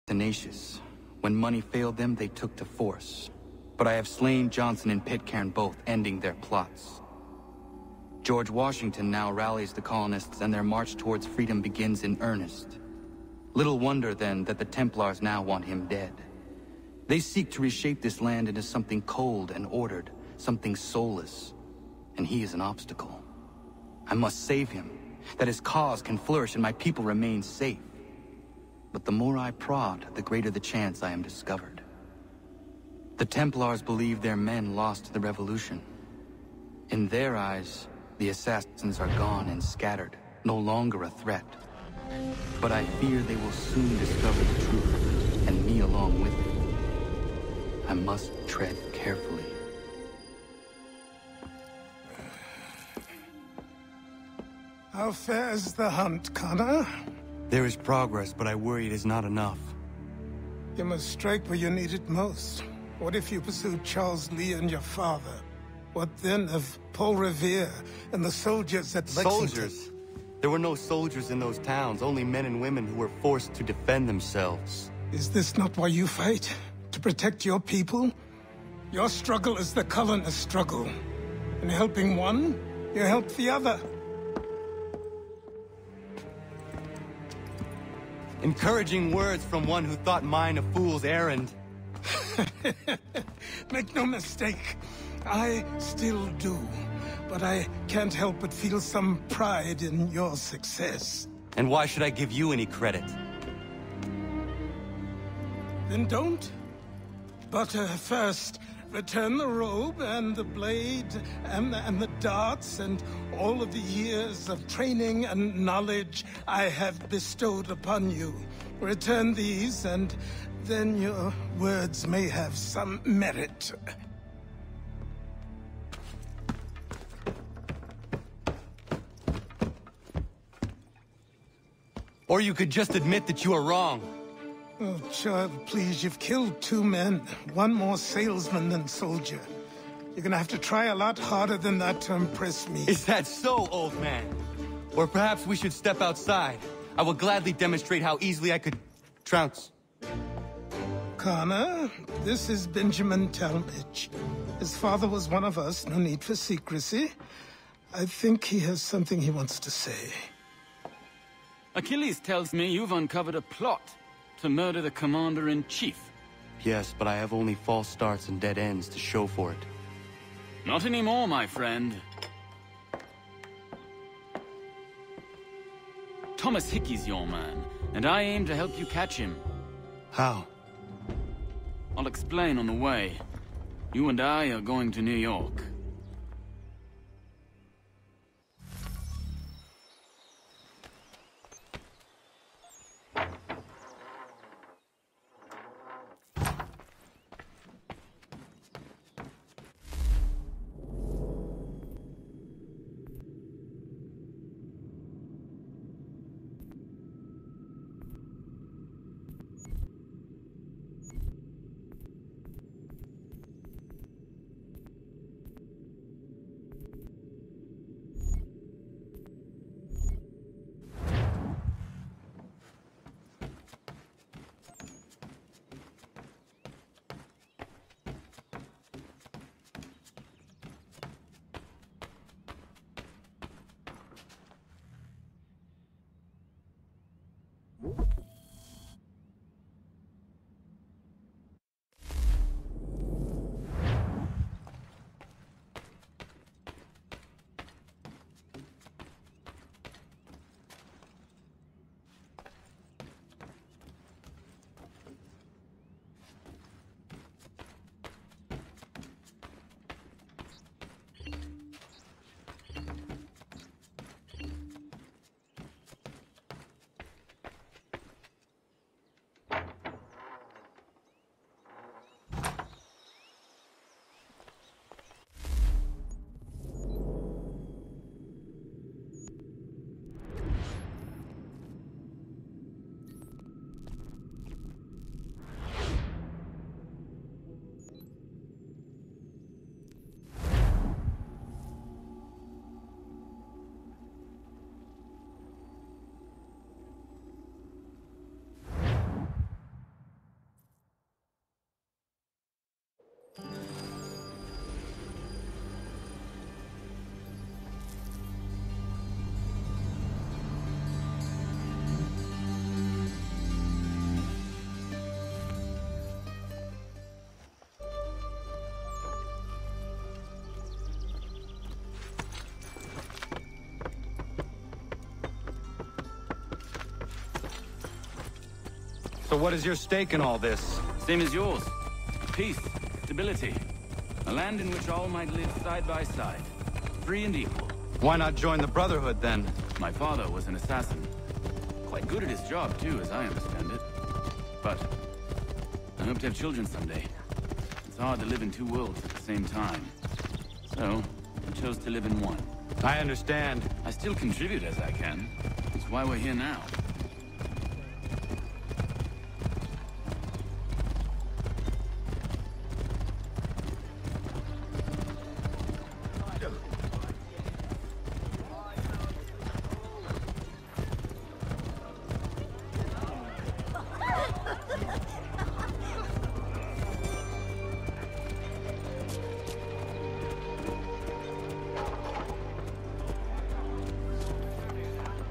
Tenacious. When money failed them, they took to force. But I have slain Johnson and Pitcairn both, ending their plots. George Washington now rallies the colonists, and their march towards freedom begins in earnest. Little wonder, then, that the Templars now want him dead. They seek to reshape this land into something cold and ordered, something soulless. And he is an obstacle. I must save him, that his cause can flourish and my people remain safe. But the more I prod, the greater the chance I am discovered. The Templars believe their men lost the revolution. In their eyes, the assassins are gone and scattered, no longer a threat. But I fear they will soon discover the truth, and me along with it. I must tread carefully. How fares the hunt, Connor? There is progress, but I worry it is not enough. You must strike where you need it most. What if you pursued Charles Lee and your father? What then of Paul Revere and the soldiers at Lexington? Soldiers? There were no soldiers in those towns, only men and women who were forced to defend themselves. Is this not why you fight? To protect your people? Your struggle is the colonist struggle. In helping one, you help the other. Encouraging words from one who thought mine a fool's errand. Make no mistake, I still do. But I can't help but feel some pride in your success. And why should I give you any credit? Then don't. But first, return the robe and the blade and the darts and all of the years of training and knowledge I have bestowed upon you. Return these, and then your words may have some merit. Or you could just admit that you are wrong. Oh, child, please, you've killed 2 men. One more salesman than soldier. You're gonna have to try a lot harder than that to impress me. Is that so, old man? Or perhaps we should step outside. I will gladly demonstrate how easily I could trounce. Connor, this is Benjamin Talmadge. His father was one of us, no need for secrecy. I think he has something he wants to say. Achilles tells me you've uncovered a plot to murder the Commander-in-Chief. Yes, but I have only false starts and dead ends to show for it. Not anymore, my friend. Thomas Hickey's your man, and I aim to help you catch him. How? I'll explain on the way. You and I are going to New York. what is your stake in all this? Same as yours. Peace, stability. A land in which all might live side by side. Free and equal. Why not join the Brotherhood, then? My father was an assassin. Quite good at his job, too, as I understand it. But I hope to have children someday. It's hard to live in two worlds at the same time. So, I chose to live in one. I understand. I still contribute as I can. That's why we're here now.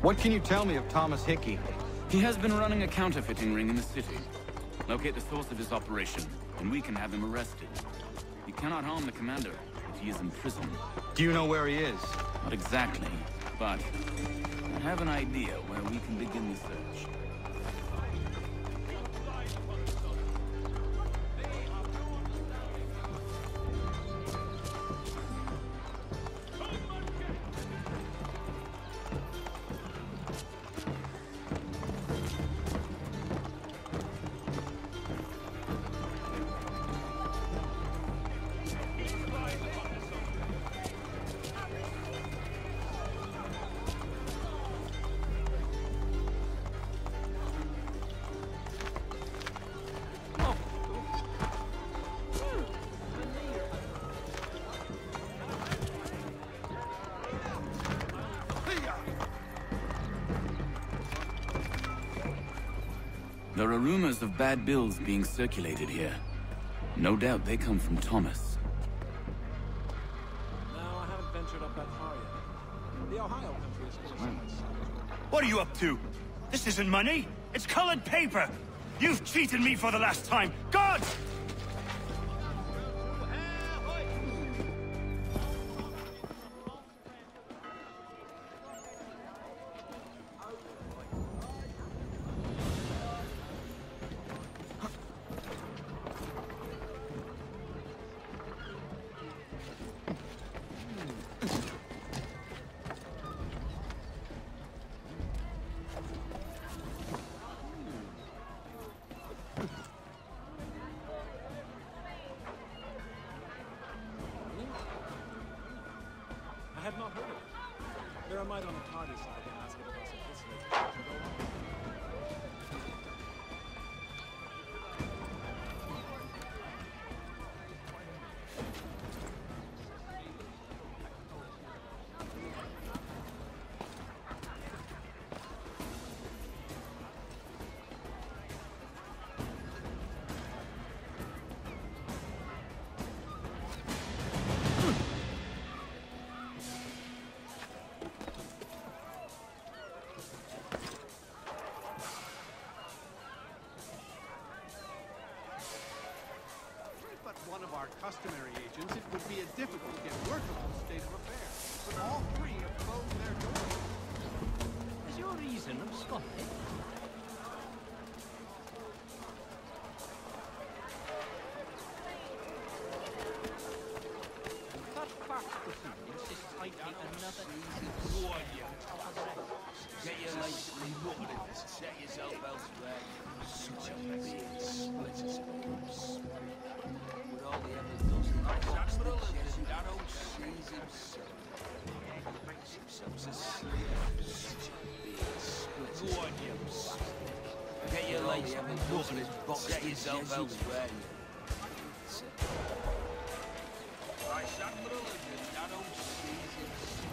What can you tell me of Thomas Hickey? He has been running a counterfeiting ring in the city. Locate the source of his operation, and we can have him arrested. He cannot harm the commander, if he is in prison. Do you know where he is? Not exactly, but I have an idea where we can begin the search. There are rumors of bad bills being circulated here. No doubt they come from Thomas. No, I haven't ventured up that far yet. The Ohio country is full of sites. What are you up to? This isn't money. It's colored paper. You've cheated me for the last time. God! I have not heard of it. There are might on the party side and ask it of us at this rate. One of our customary agents, it would be a difficult yet workable state of affairs. But all three have closed their doors. Is your reason absconding? That fast pursuit insists I take another easy Get your legs reloaded. Set yourself elsewhere. Such a big split. With all the evidence that box the chest, that old sees himself. Makes himself asleep. Such a big split. Go on, you. Get your legs reloaded. Set yourself elsewhere. Right, shot for the legend. That old sees himself.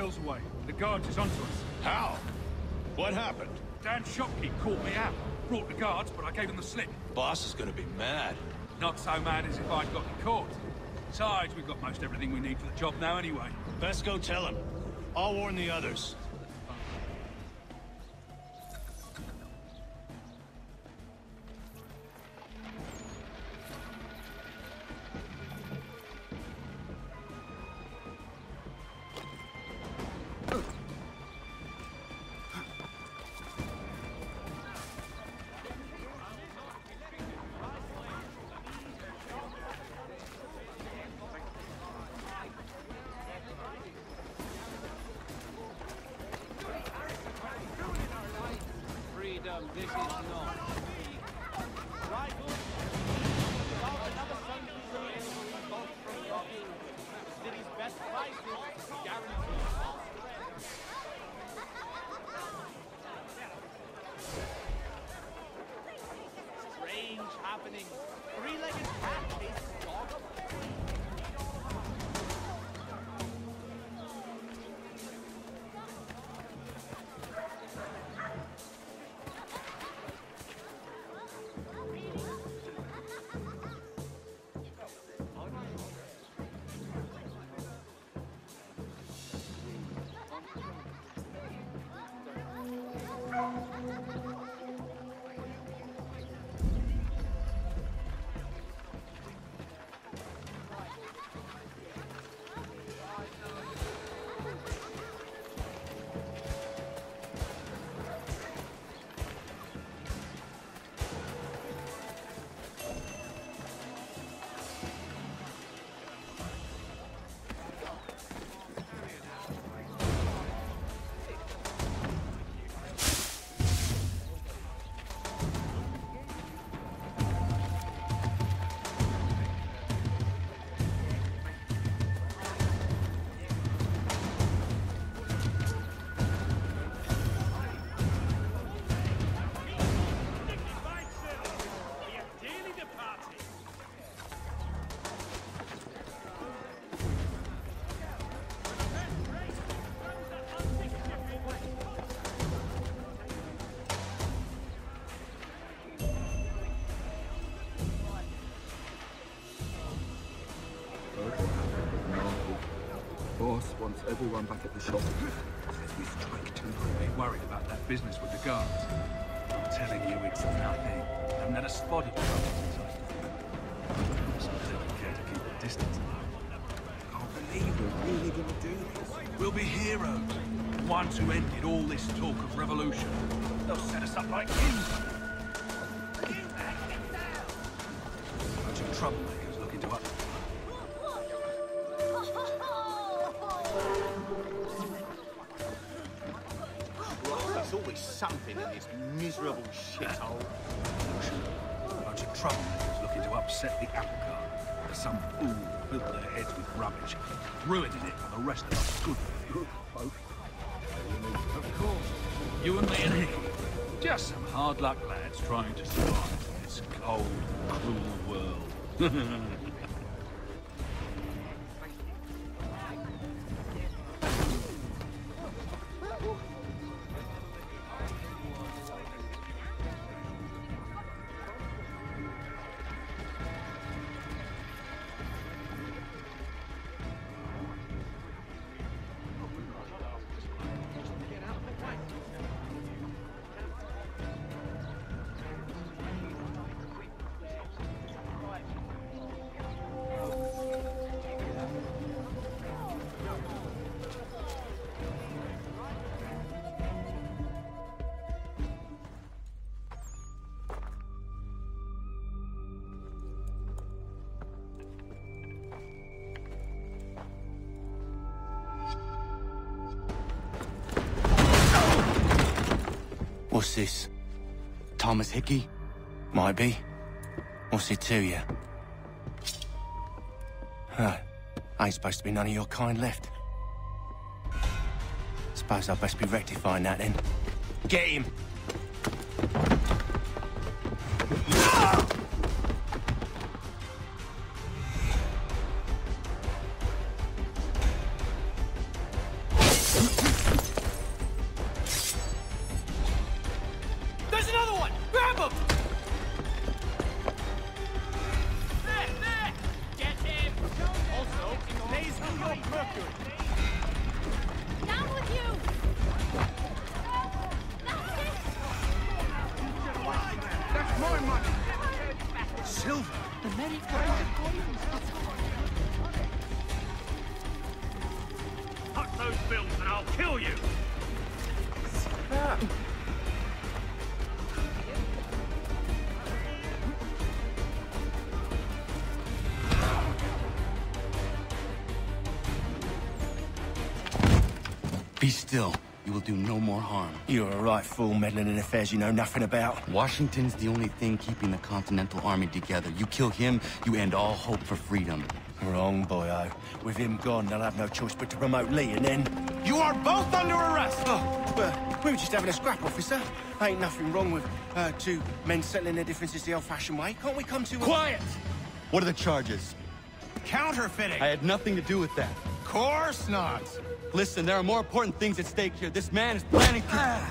miles away. The guards is onto us. How? What happened? Dan Shopkeep caught me out. Brought the guards, but I gave him the slip. Boss is gonna be mad. Not so mad as if I'd gotten caught. Besides, we've got most everything we need for the job now anyway. Best go tell him. I'll warn the others. This is not. Rifles, another Sun Cruiser both from Rocky. City's best prices, guaranteed. Strange happening. Three-legged cat chases dog. Boss wants everyone back at the shop. Says we strike tonight. Ain't worried about that business with the guards. I'm telling you, it's nothing. Haven't had a spot of trouble since I started. Some don't care to keep the distance. Can't believe we're really gonna do this. We'll be heroes. Ones who ended all this talk of revolution. They'll set us up like kings. Bunch of troublemakers looking to up. There's always something in this miserable shithole. A bunch of troublemakers looking to upset the apple cart. Some fool filled their heads with rubbish, ruining it for the rest of us good folk. Of course, you and me and Hickey. Just some hard luck lads trying to survive in this cold, cruel world. What's this? Thomas Hickey? Might be. What's it to you? Huh. Ain't supposed to be none of your kind left. Suppose I'll best be rectifying that then. Get him! him! There! Get him! Also, it lays New York Mercury. Down with you! That's my money! Silver! The medic Cut those bills and I'll kill you! Be still. You will do no more harm. You're a right fool meddling in affairs you know nothing about. Washington's the only thing keeping the Continental Army together. You kill him, you end all hope for freedom. Wrong, boyo. With him gone, they'll have no choice but to promote Lee, and then... You are both under arrest! Oh, well, we were just having a scrap, officer. Ain't nothing wrong with two men settling their differences the old-fashioned way. Can't we come to... Quiet! What are the charges? Counterfeiting! I had nothing to do with that. Course not! Listen, there are more important things at stake here. This man is planning to...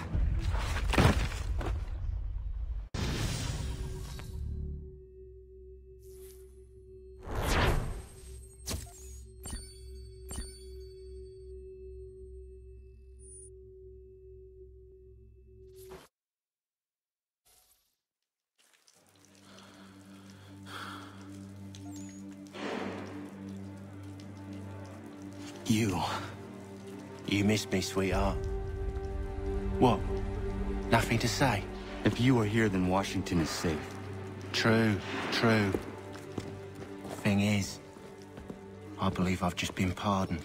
You missed me, sweetheart. What? Nothing to say? If you are here, then Washington is safe. True. Thing is, I believe I've just been pardoned.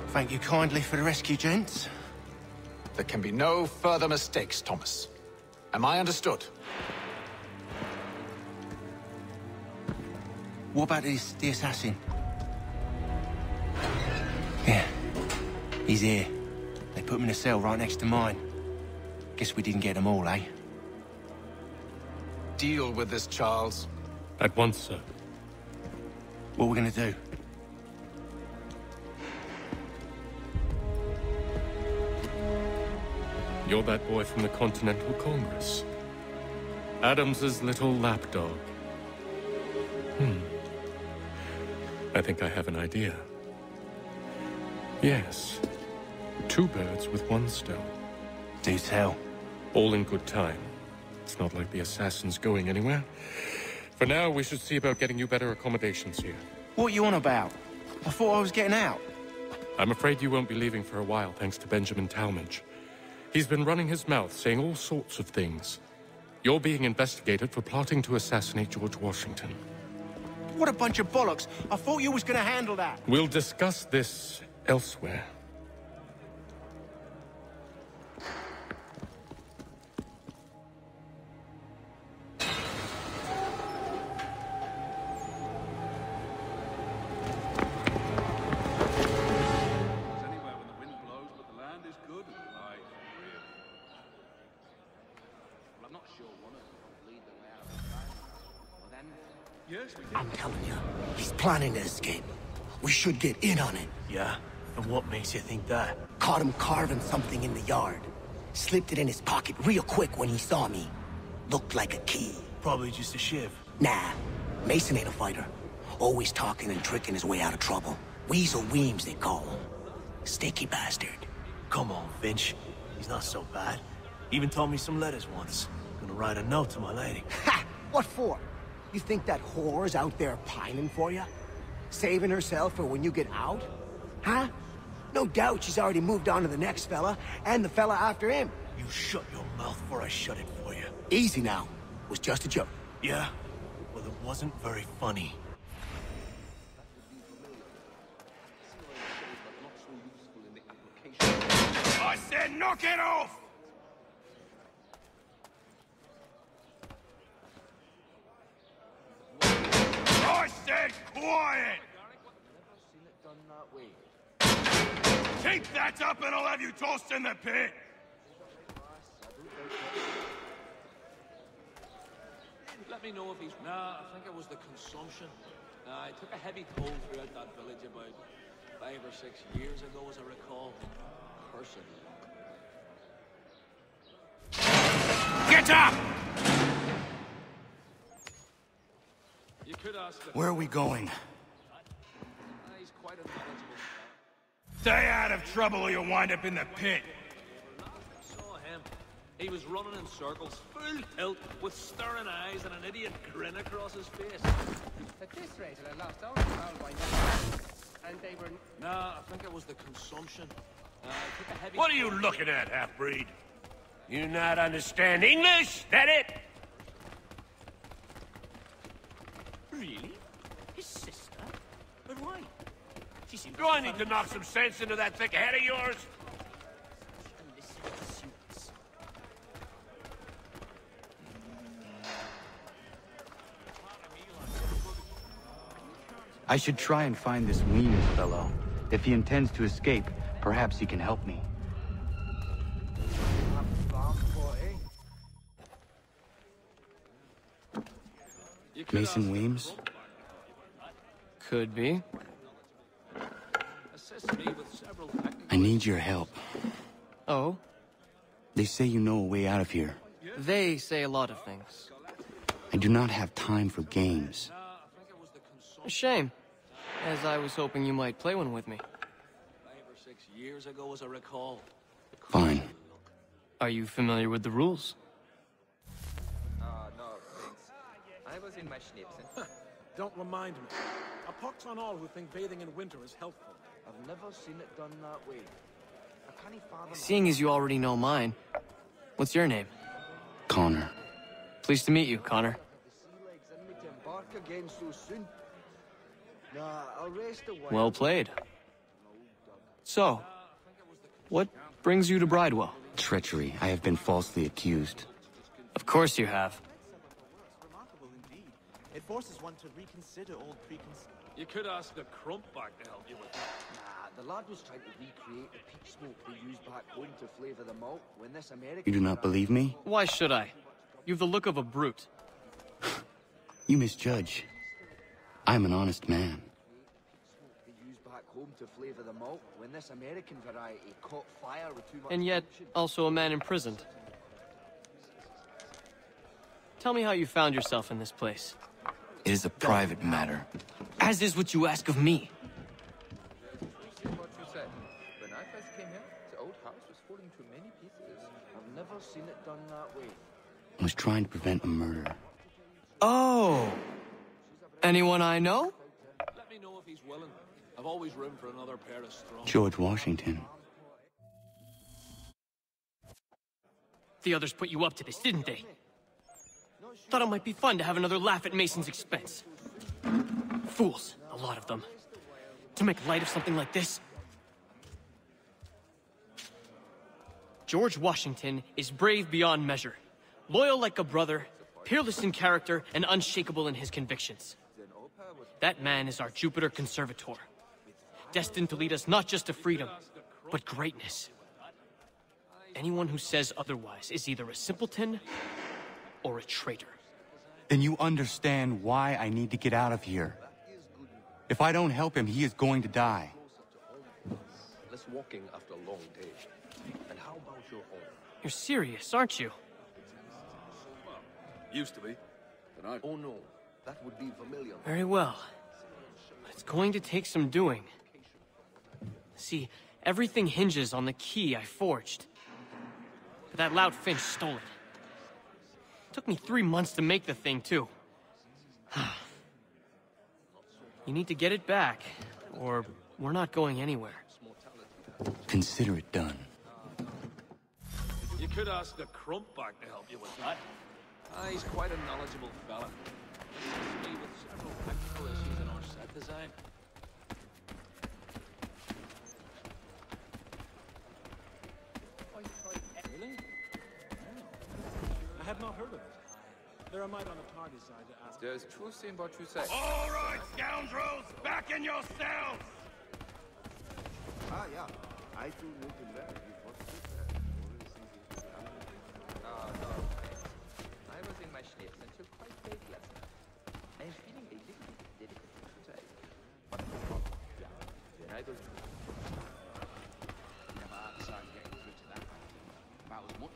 Thank you kindly for the rescue, gents. There can be no further mistakes, Thomas. Am I understood? What about the assassin? Yeah. He's here. They put him in a cell right next to mine. Guess we didn't get them all, eh? Deal with this, Charles. At once, sir. What are we gonna do? You're that boy from the Continental Congress. Adams's little lapdog. I think I have an idea. Yes. 2 birds with 1 stone. Do tell. All in good time. It's not like the assassin's going anywhere. For now, we should see about getting you better accommodations here. What you on about? I thought I was getting out. I'm afraid you won't be leaving for a while, thanks to Benjamin Talmadge. He's been running his mouth, saying all sorts of things. You're being investigated for plotting to assassinate George Washington. What a bunch of bollocks. I thought you was gonna handle that. We'll discuss this elsewhere. I'm telling you, he's planning to escape. We should get in on it. Yeah? And what makes you think that? Caught him carving something in the yard. Slipped it in his pocket real quick when he saw me. Looked like a key. Probably just a shiv. Nah, Mason ain't a fighter. Always talking and tricking his way out of trouble. Weasel Weems, they call him. Sticky bastard. Come on, Finch. He's not so bad. Even taught me some letters once. Gonna write a note to my lady. Ha! What for? You think that whore's out there pining for you? Saving herself for when you get out? Huh? No doubt she's already moved on to the next fella, and the fella after him. You shut your mouth before I shut it for you. Easy now. It was just a joke. Yeah? Well, it wasn't very funny. I said knock it off! I said quiet! Keep that up and I'll have you tossed in the pit! Let me know if he's... Nah, I think it was the consumption. I took a heavy cold throughout that village about 5 or 6 years ago, as I recall. person. Get up! You could ask the... Where are we going? He's quite a knowledgeable fellow. Stay out of trouble or you'll wind up in the pit. Saw him. He was running in circles, full tilt, with staring eyes and an idiot grin across his face. At this rate, I lost all control by now. And they were... Nah, I think it was the consumption. Took a heavy... What are you looking at, half-breed? You not understand English? That it? Really? His sister? But why? She seemed... Do I need to knock some sense into that thick head of yours? I should try and find this Weems fellow. If he intends to escape, perhaps he can help me. Mason Weems? Could be. I need your help. Oh? They say you know a way out of here. They say a lot of things. I do not have time for games. A shame, as I was hoping you might play one with me. 5 or 6 years ago, as I recall. Fine. Are you familiar with the rules? No, thanks. I was in my Schnäpsen. Don't remind me. A pox on all who think bathing in winter is helpful. I've never seen it done that way. I can't fathom... Seeing as you already know mine, what's your name? Connor. Pleased to meet you, Connor. Embark again so soon. Nah, I'll rest a while. Well played. So, what brings you to Bridewell? Treachery. I have been falsely accused. Of course you have. Remarkable indeed. It forces one to reconsider old preconceptions. You could ask the Crumpback to help you with that. Nah, the lad was trying to recreate the peat smoke they used back home to flavor the malt when this American... You do not believe me? Why should I? You've the look of a brute. You misjudge. I'm an honest man. They used back home to flavor the malt when this American variety caught fire with too much... And yet, also a man imprisoned. Tell me how you found yourself in this place. It is a private matter. As is what you ask of me. What you said. When I first came here, the old house was falling to many pieces. I've never seen it done that way. I was trying to prevent a murder. Oh! Anyone I know? Let me know if he's willing. I've always room for another pair of strong... George Washington. The others put you up to this, didn't they? Thought it might be fun to have another laugh at Mason's expense. Fools, a lot of them. To make light of something like this. George Washington is brave beyond measure, loyal like a brother, peerless in character, and unshakable in his convictions. That man is our Jupiter Conservator, destined to lead us not just to freedom, but greatness. Anyone who says otherwise is either a simpleton or a traitor. Then you understand why I need to get out of here. If I don't help him, he is going to die. Less walking after a long day. And how about your home? You're serious, aren't you? Used to be. But I... Oh no, that would be familiar. Very well. But it's going to take some doing. See, everything hinges on the key I forged. But that loud Finch stole it. Took me 3 months to make the thing, too. You need to get it back, or we're not going anywhere. Consider it done. You could ask the Crumpback to help you with that. He's quite a knowledgeable fella. Me with several technical issues in our set design. Really? I had not heard of it. There are might on the party side to ask. There's truth in what you say. All right, scoundrels! Back in your cells! Ah, ja. I do look in there. No. I was in my Schnäpsen until quite late last night. I'm feeling a little bit delicate today. But no problem. Yeah, then I will...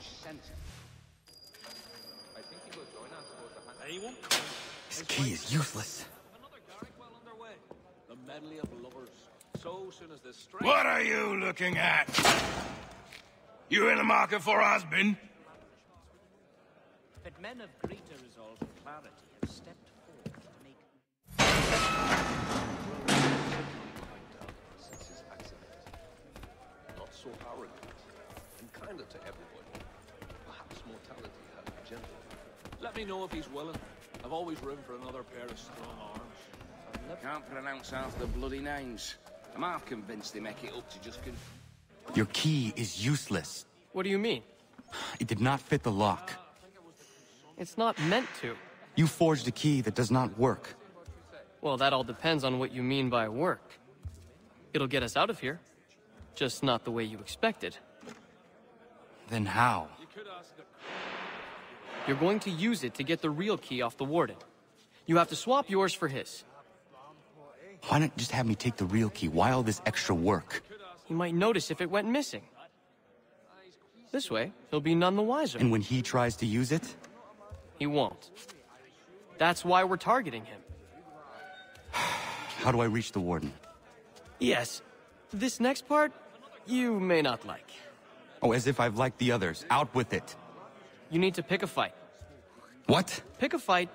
sense. I think he will join us for the hunt. He won't. This key is useless. The medley of lovers. So soon as the strength... What are you looking at? You in the market for a husband? But men of greater resolve and clarity have stepped forward to make... Since his accident. Not so arrogant, and kinder to everybody. Perhaps mortality had been gentle. Let me know if he's willing. I've always room for another pair of strong arms. Can't pronounce half the bloody names. I'm half convinced they make it up to just Your key is useless. What do you mean? It did not fit the lock. It's not meant to. You forged a key that does not work. Well, that all depends on what you mean by work. It'll get us out of here. Just not the way you expected. Then how? You're going to use it to get the real key off the Warden. You have to swap yours for his. Why not just have me take the real key? Why all this extra work? He might notice if it went missing. This way, he'll be none the wiser. And when he tries to use it? He won't. That's why we're targeting him. How do I reach the Warden? Yes. This next part, you may not like. Oh, as if I've liked the others. Out with it. You need to pick a fight. What? Pick a fight,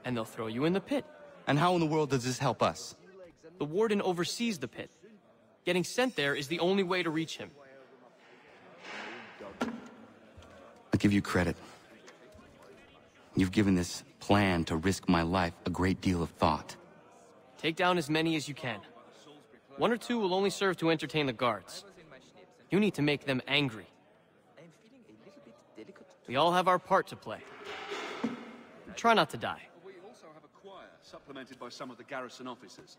and they'll throw you in the pit. And how in the world does this help us? The Warden oversees the pit. Getting sent there is the only way to reach him. I'll give you credit. You've given this plan to risk my life a great deal of thought. Take down as many as you can. 1 or 2 will only serve to entertain the guards. You need to make them angry. We all have our part to play. Try not to die. We also have a choir, supplemented by some of the garrison officers.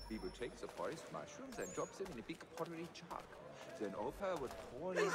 We will take the forest mushrooms and drop them in a big pottery jug. Then Opa would pour in...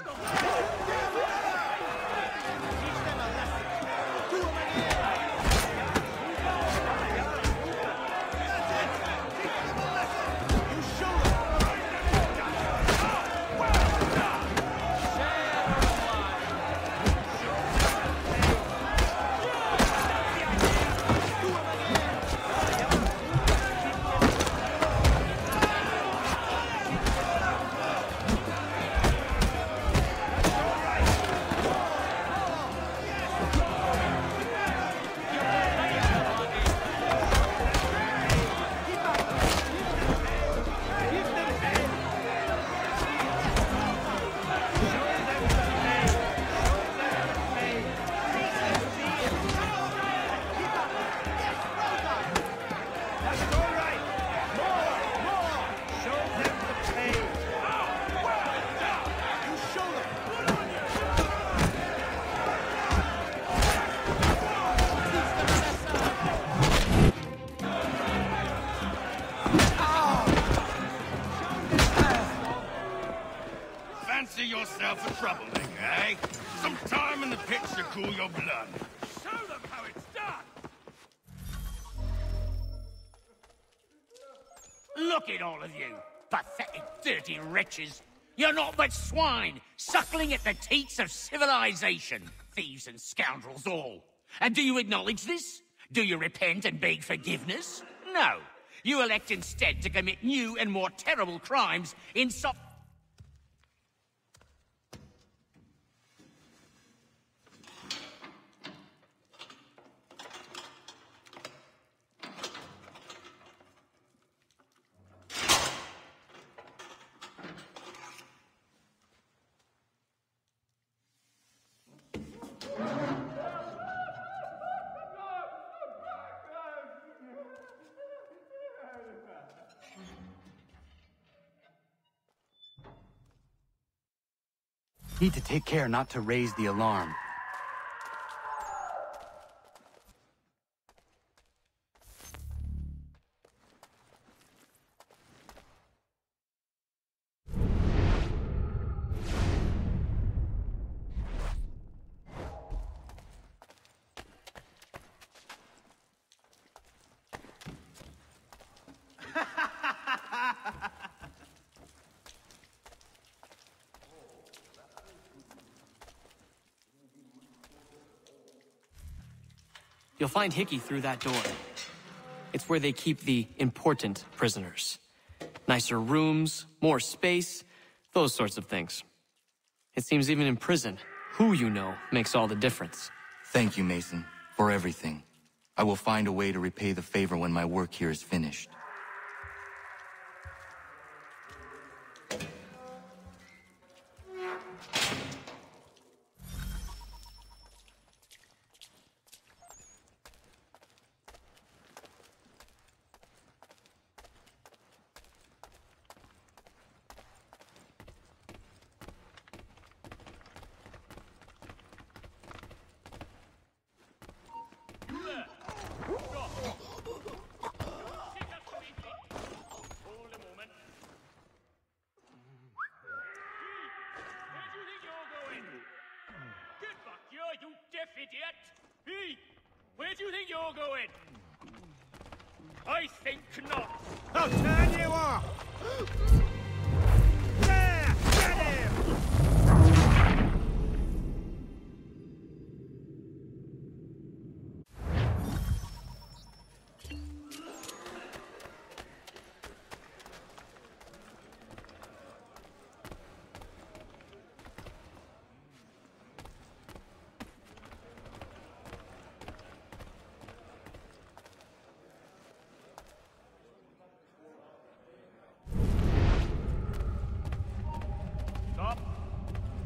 Fancy yourself a troublemaker, eh? Some time in the pit to cool your blood. Show them how it's done! Look at all of you, pathetic, dirty wretches. You're not but swine, suckling at the teats of civilization. Thieves and scoundrels all. And do you acknowledge this? Do you repent and beg forgiveness? No. You elect instead to commit new and more terrible crimes in Need to take care not to raise the alarm. You'll find Hickey through that door. It's where they keep the important prisoners. Nicer rooms, more space, those sorts of things. It seems even in prison, who you know makes all the difference. Thank you, Mason, for everything. I will find a way to repay the favor when my work here is finished. Where do you think you're going? I think not. I'll turn you off! There! Get him!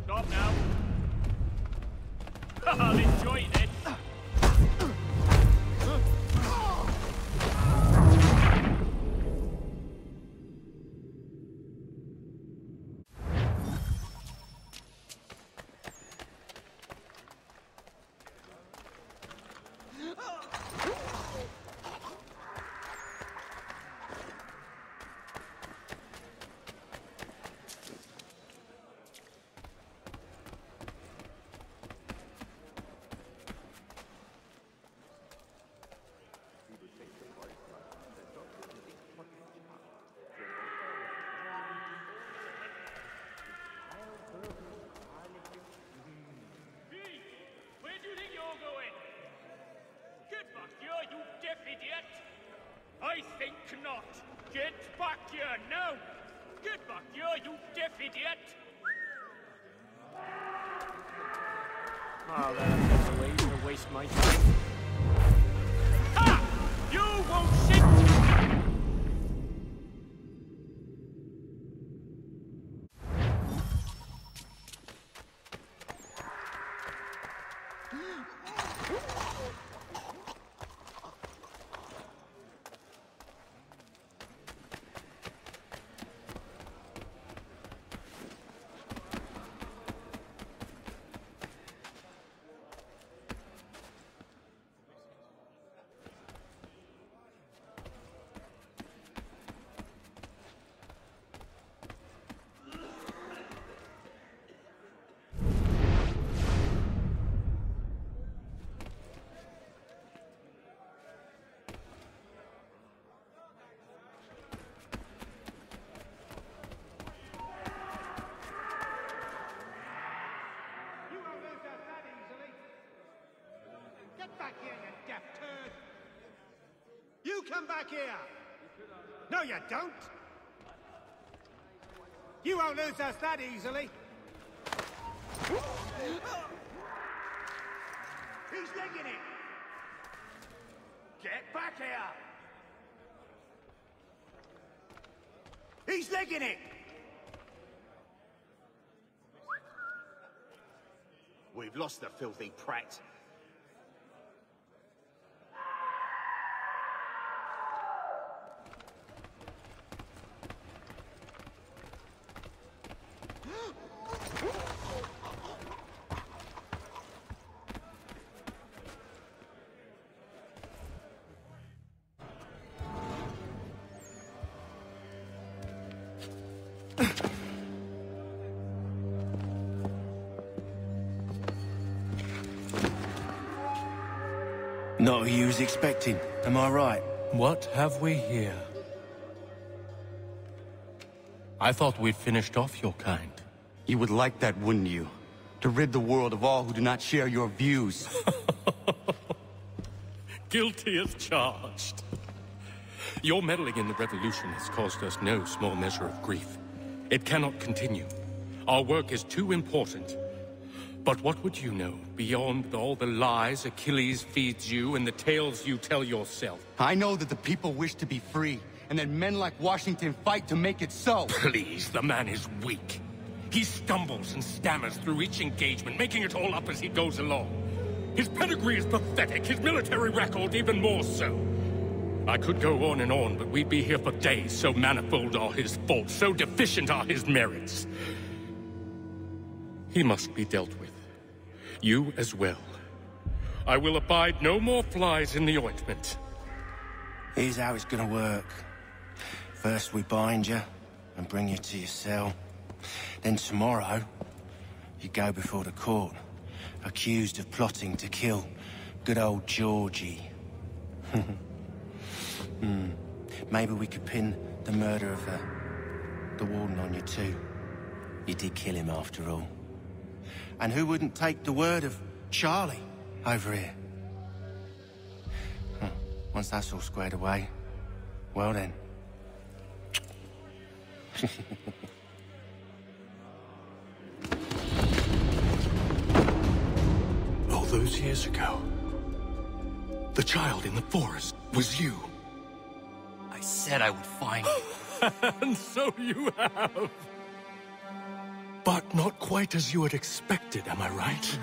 Stop now. I'll enjoy it. I think not. Get back here now! Get back here, you deaf idiot! Oh, that's a way to waste my time. Ha! You won't sit! Get back here, you deaf turd! You come back here! No, you don't! You won't lose us that easily! He's legging it! Get back here! He's legging it! We've lost the filthy prat. Not who you was expecting, am I right? What have we here? I thought we'd finished off your kind. You would like that, wouldn't you? To rid the world of all who do not share your views. Guilty as charged. Your meddling in the revolution has caused us no small measure of grief. It cannot continue. Our work is too important. But what would you know beyond all the lies Achilles feeds you and the tales you tell yourself? I know that the people wish to be free, and that men like Washington fight to make it so. Please, the man is weak. He stumbles and stammers through each engagement, making it all up as he goes along. His pedigree is pathetic, his military record even more so. I could go on, but we'd be here for days. So manifold are his faults, so deficient are his merits. He must be dealt with. You as well. I will abide no more flies in the ointment. Here's how it's gonna work. First we bind you and bring you to your cell. Then tomorrow, you go before the court, accused of plotting to kill good old Georgie. Maybe we could pin the murder of the warden on you too. You did kill him after all. And who wouldn't take the word of Charlie over here? Once that's all squared away, well then. All those years ago, the child in the forest was you. I said I would find you. And so you have. But not quite as you had expected, am I right?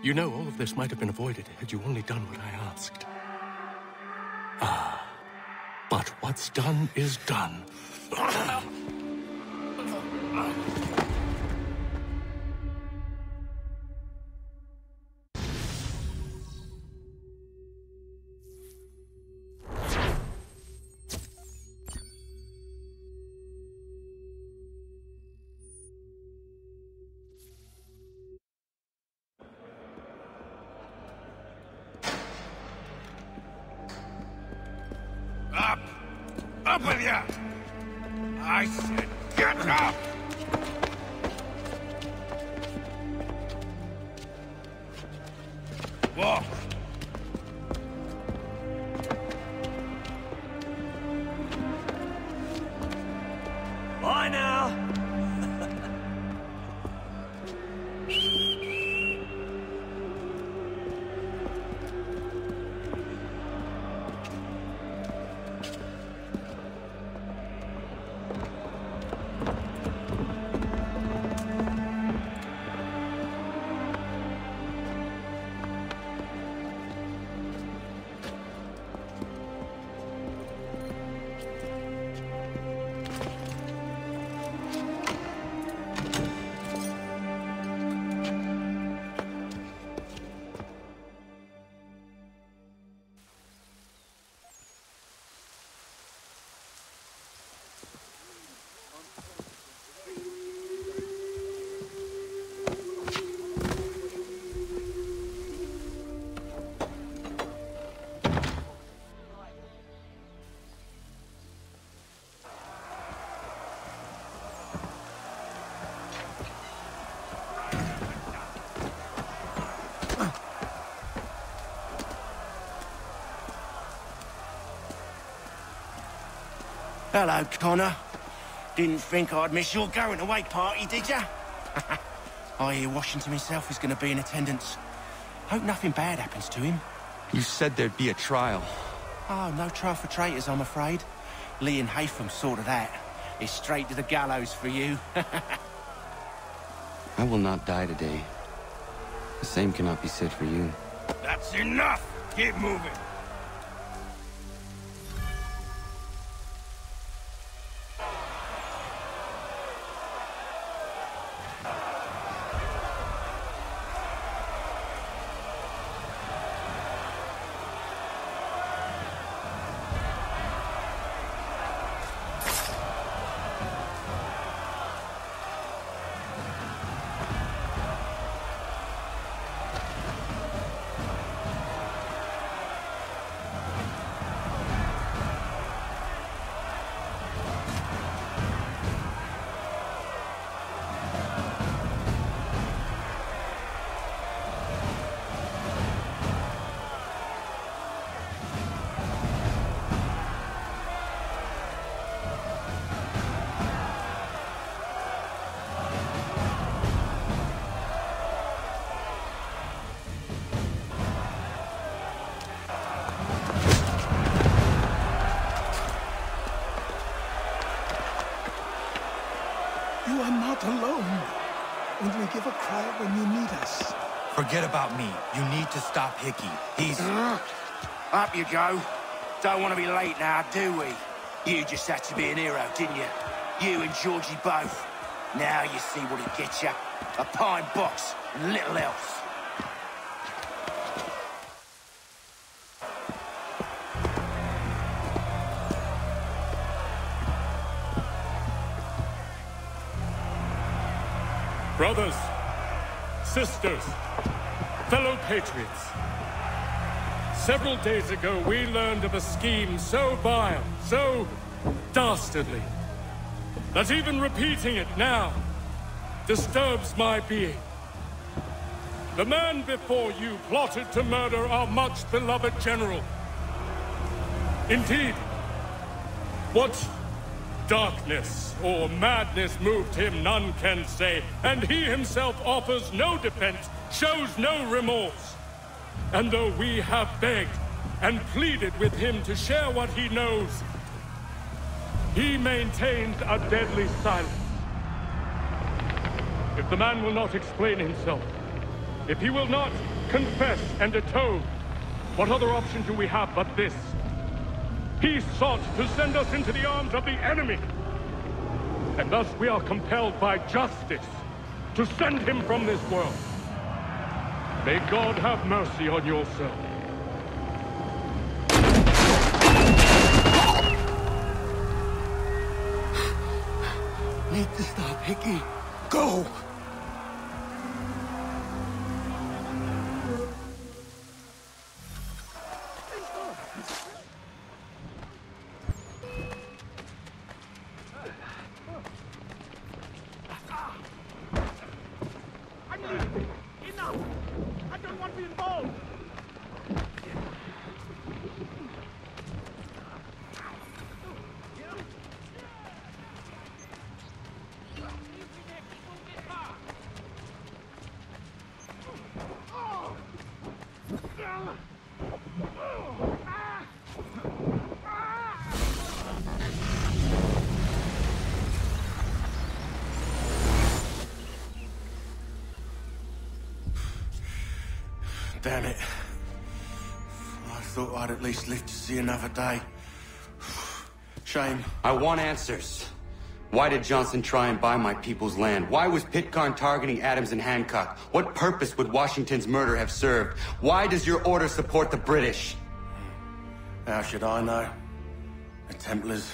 You know, all of this might have been avoided had you only done what I asked. But what's done is done. Up with you! I said, get up! Walk! Bye now! Hello, Connor. Didn't think I'd miss your going-away party, did ya? I hear Washington himself is going to be in attendance. Hope nothing bad happens to him. You said there'd be a trial. Oh, no trial for traitors, I'm afraid. Lee and Haytham sorted that. It's straight to the gallows for you. I will not die today. The same cannot be said for you. That's enough! Keep moving! You are not alone. Only give a cry when you need us. Forget about me. You need to stop Hickey. He's... Up you go. Don't want to be late now, do we? You just had to be an hero, didn't you? You and Georgie both. Now you see what it gets you. A pine box and little else. Brothers, sisters, fellow patriots. Several days ago, we learned of a scheme so vile, so dastardly, that even repeating it now disturbs my being. The man before you plotted to murder our much-beloved general. Indeed, what darkness or madness moved him, none can say, and he himself offers no defense, shows no remorse. And though we have begged and pleaded with him to share what he knows, he maintains a deadly silence. If the man will not explain himself, if he will not confess and atone, what other option do we have but this? He sought to send us into the arms of the enemy. And thus we are compelled by justice to send him from this world. May God have mercy on your soul. Need to stop Hickey. Go! Damn it. I thought I'd at least live to see another day. Shame. I want answers. Why did Johnson try and buy my people's land? Why was Pitcairn targeting Adams and Hancock? What purpose would Washington's murder have served? Why does your order support the British? How should I know? The Templars,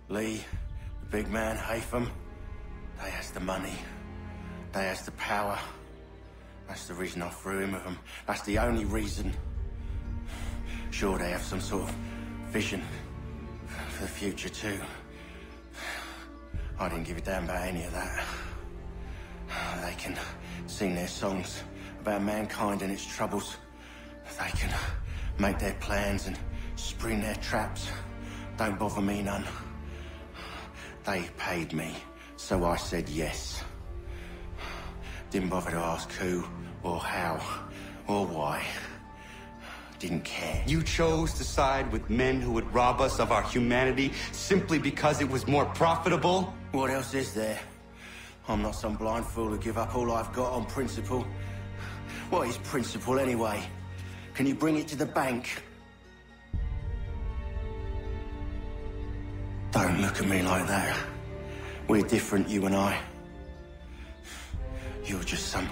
Lee, the big man, Haytham, they has the money. They has the power. That's the reason I threw in with them. That's the only reason. Sure, they have some sort of vision for the future, too. I didn't give a damn about any of that. They can sing their songs about mankind and its troubles. They can make their plans and spring their traps. Don't bother me none. They paid me, so I said yes. Didn't bother to ask who, or how, or why. Didn't care. You chose to side with men who would rob us of our humanity simply because it was more profitable? What else is there? I'm not some blind fool who give up all I've got on principle. What is principle anyway? Can you bring it to the bank? Don't look at me like that. We're different, you and I. You're just some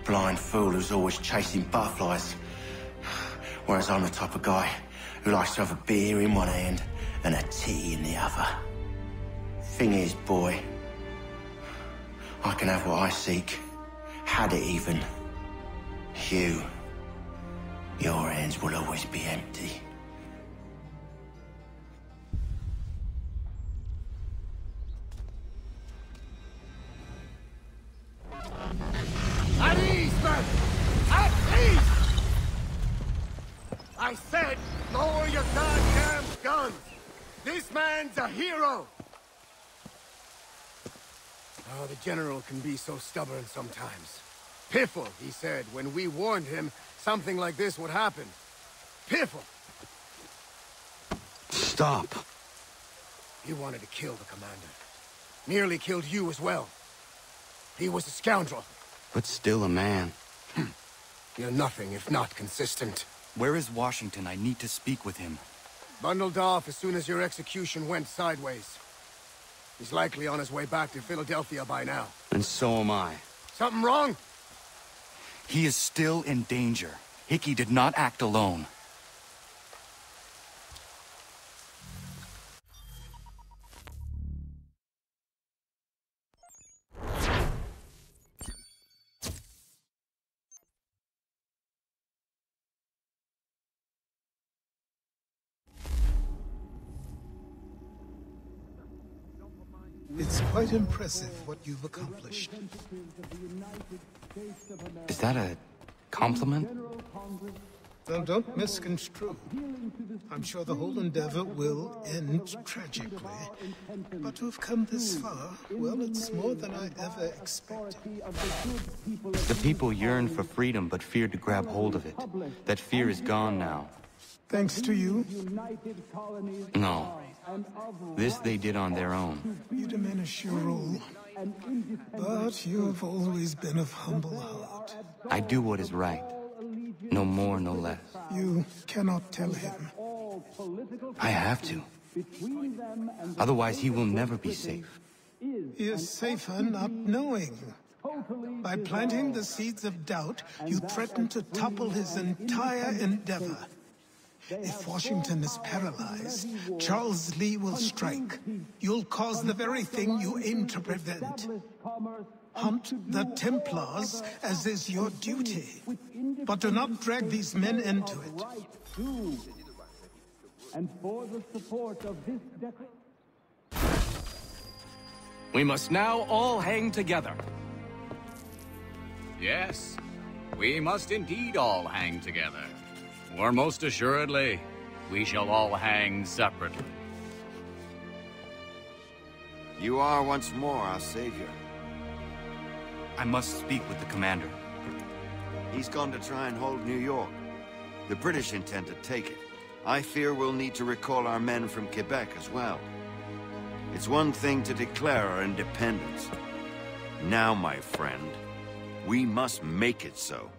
blind fool who's always chasing butterflies. Whereas I'm the type of guy who likes to have a beer in one hand and a tea in the other. Thing is, boy, I can have what I seek. Had it even. Your hands will always be empty. At ease, men! At ease! I said, lower your goddamn guns! This man's a hero! Oh, the General can be so stubborn sometimes. Piffle, he said, when we warned him something like this would happen. Piffle! Stop. He wanted to kill the commander. Nearly killed you as well. He was a scoundrel. But still a man. You're nothing if not consistent. Where is Washington? I need to speak with him. Bundled off as soon as your execution went sideways. He's likely on his way back to Philadelphia by now. And so am I. Something wrong? He is still in danger. Hickey did not act alone. It's quite impressive what you've accomplished. Is that a compliment? Well, don't misconstrue. I'm sure the whole endeavor will end tragically. But to have come this far, well, it's more than I ever expected. The people yearn for freedom but fear to grab hold of it. That fear is gone now. Thanks to you? No. This they did on their own. You diminish your role. But you have always been of humble heart. I do what is right. No more, no less. You cannot tell him. I have to. Otherwise, he will never be safe. He is safer not knowing. By planting the seeds of doubt, you threaten to topple his entire endeavor. If Washington is paralyzed, Charles Lee will strike. You'll cause the very thing you aim to prevent. Hunt the Templars, as is your duty. But do not drag these men into it. And for the support of this We must now all hang together. Yes, we must indeed all hang together. Or most assuredly, we shall all hang separately. You are once more our savior. I must speak with the commander. He's gone to try and hold New York. The British intend to take it. I fear we'll need to recall our men from Quebec as well. It's one thing to declare our independence. Now, my friend, we must make it so.